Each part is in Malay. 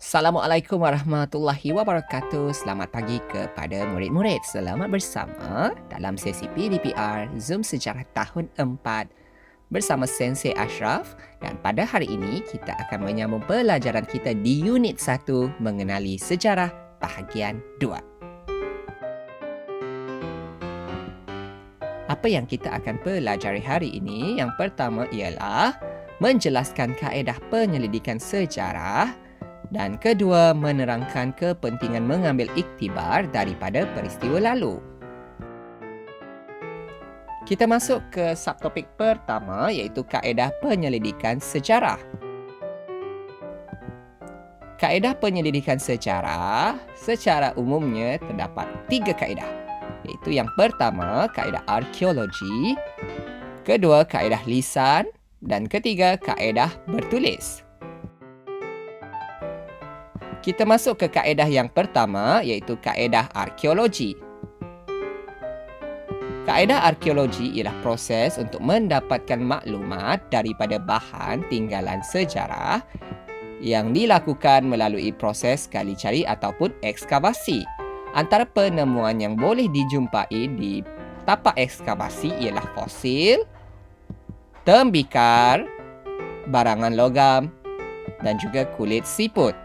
Assalamualaikum warahmatullahi wabarakatuh. Selamat pagi kepada murid-murid. Selamat bersama dalam sesi PDPR Zoom Sejarah Tahun 4 bersama Sensei Ashraf, dan pada hari ini kita akan menyambung pelajaran kita di unit 1 mengenali sejarah bahagian 2. Apa yang kita akan pelajari hari ini? Yang pertama ialah menjelaskan kaedah penyelidikan sejarah, dan kedua, menerangkan kepentingan mengambil iktibar daripada peristiwa lalu. Kita masuk ke subtopik pertama, iaitu kaedah penyelidikan sejarah. Kaedah penyelidikan sejarah secara umumnya terdapat 3 kaedah, iaitu yang pertama, kaedah arkeologi, kedua, kaedah lisan, dan ketiga, kaedah bertulis. Kita masuk ke kaedah yang pertama, iaitu kaedah arkeologi. Kaedah arkeologi ialah proses untuk mendapatkan maklumat daripada bahan tinggalan sejarah yang dilakukan melalui proses gali cari ataupun ekskavasi. Antara penemuan yang boleh dijumpai di tapak ekskavasi ialah fosil, tembikar, barangan logam, dan juga kulit siput.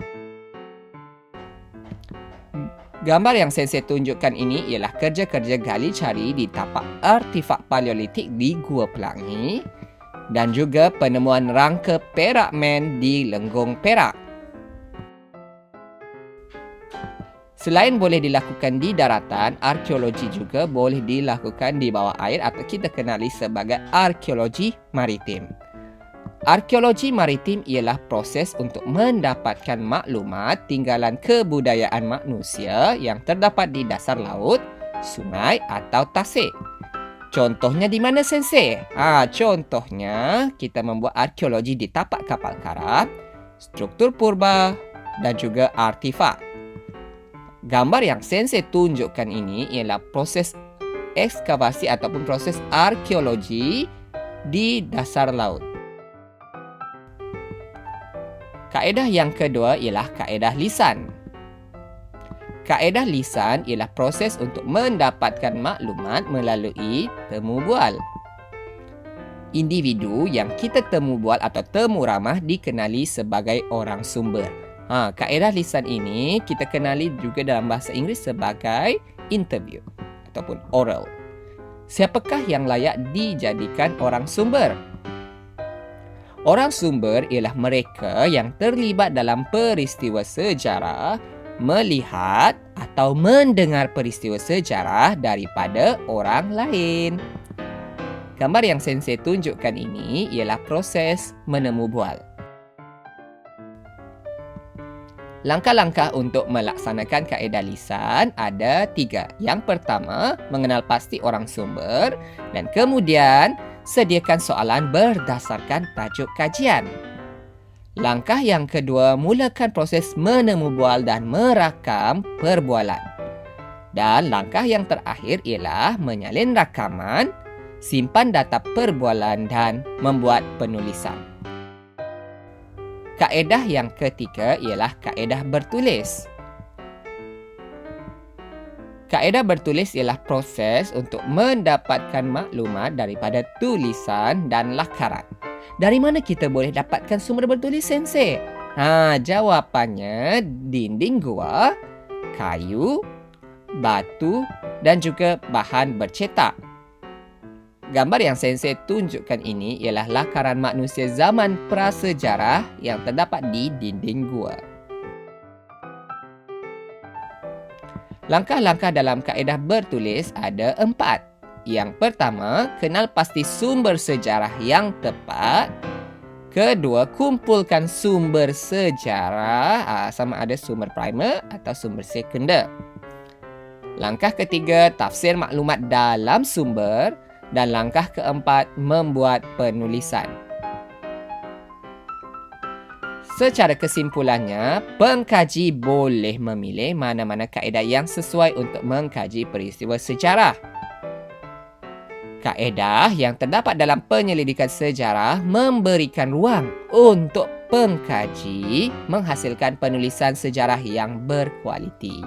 Gambar yang Sensei tunjukkan ini ialah kerja-kerja gali cari di tapak artifak paleolitik di Gua Pelangi dan juga penemuan rangka perak men di Lenggong Perak. Selain boleh dilakukan di daratan, arkeologi juga boleh dilakukan di bawah air atau kita kenali sebagai arkeologi maritim. Arkeologi maritim ialah proses untuk mendapatkan maklumat tinggalan kebudayaan manusia yang terdapat di dasar laut, sungai atau tasik. Contohnya di mana, Sensei? Contohnya kita membuat arkeologi di tapak kapal karam, struktur purba dan juga artifak. Gambar yang Sensei tunjukkan ini ialah proses ekskavasi ataupun proses arkeologi di dasar laut. Kaedah yang kedua ialah kaedah lisan. Kaedah lisan ialah proses untuk mendapatkan maklumat melalui temu bual. Individu yang kita temu bual atau temu ramah dikenali sebagai orang sumber. Kaedah lisan ini kita kenali juga dalam bahasa Inggeris sebagai interview ataupun oral. Siapakah yang layak dijadikan orang sumber? Orang sumber ialah mereka yang terlibat dalam peristiwa sejarah, melihat atau mendengar peristiwa sejarah daripada orang lain. Gambar yang Sensei tunjukkan ini ialah proses menemu bual. Langkah-langkah untuk melaksanakan kaedah lisan ada 3. Yang pertama, mengenal pasti orang sumber, dan kemudian sediakan soalan berdasarkan tajuk kajian. Langkah yang kedua, mulakan proses menemu bual dan merakam perbualan. Dan langkah yang terakhir ialah menyalin rakaman, simpan data perbualan dan membuat penulisan. Kaedah yang ketiga ialah kaedah bertulis. Kaedah bertulis ialah proses untuk mendapatkan maklumat daripada tulisan dan lakaran. Dari mana kita boleh dapatkan sumber bertulis, Sensei? Jawapannya dinding gua, kayu, batu dan juga bahan bercetak. Gambar yang Sensei tunjukkan ini ialah lakaran manusia zaman prasejarah yang terdapat di dinding gua. Langkah-langkah dalam kaedah bertulis ada 4. Yang pertama, kenal pasti sumber sejarah yang tepat. Kedua, kumpulkan sumber sejarah, sama ada sumber primer atau sumber sekunder. Langkah ketiga, tafsir maklumat dalam sumber. Dan langkah keempat, membuat penulisan. Secara kesimpulannya, pengkaji boleh memilih mana-mana kaedah yang sesuai untuk mengkaji peristiwa sejarah. Kaedah yang terdapat dalam penyelidikan sejarah memberikan ruang untuk pengkaji menghasilkan penulisan sejarah yang berkualiti.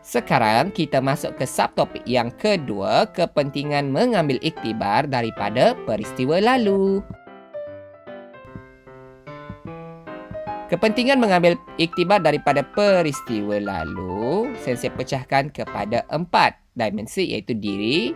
Sekarang kita masuk ke subtopik yang kedua, kepentingan mengambil iktibar daripada peristiwa lalu. Kepentingan mengambil iktibar daripada peristiwa lalu, Sensei pecahkan kepada 4 dimensi, iaitu diri,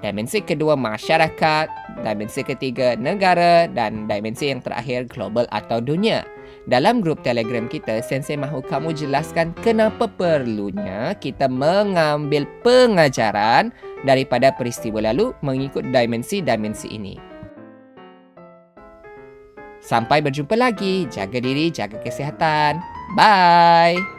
dimensi kedua masyarakat, dimensi ketiga negara dan dimensi yang terakhir global atau dunia. Dalam grup Telegram kita, Sensei mahu kamu jelaskan kenapa perlunya kita mengambil pengajaran daripada peristiwa lalu mengikut dimensi-dimensi ini. Sampai berjumpa lagi. Jaga diri, jaga kesihatan. Bye!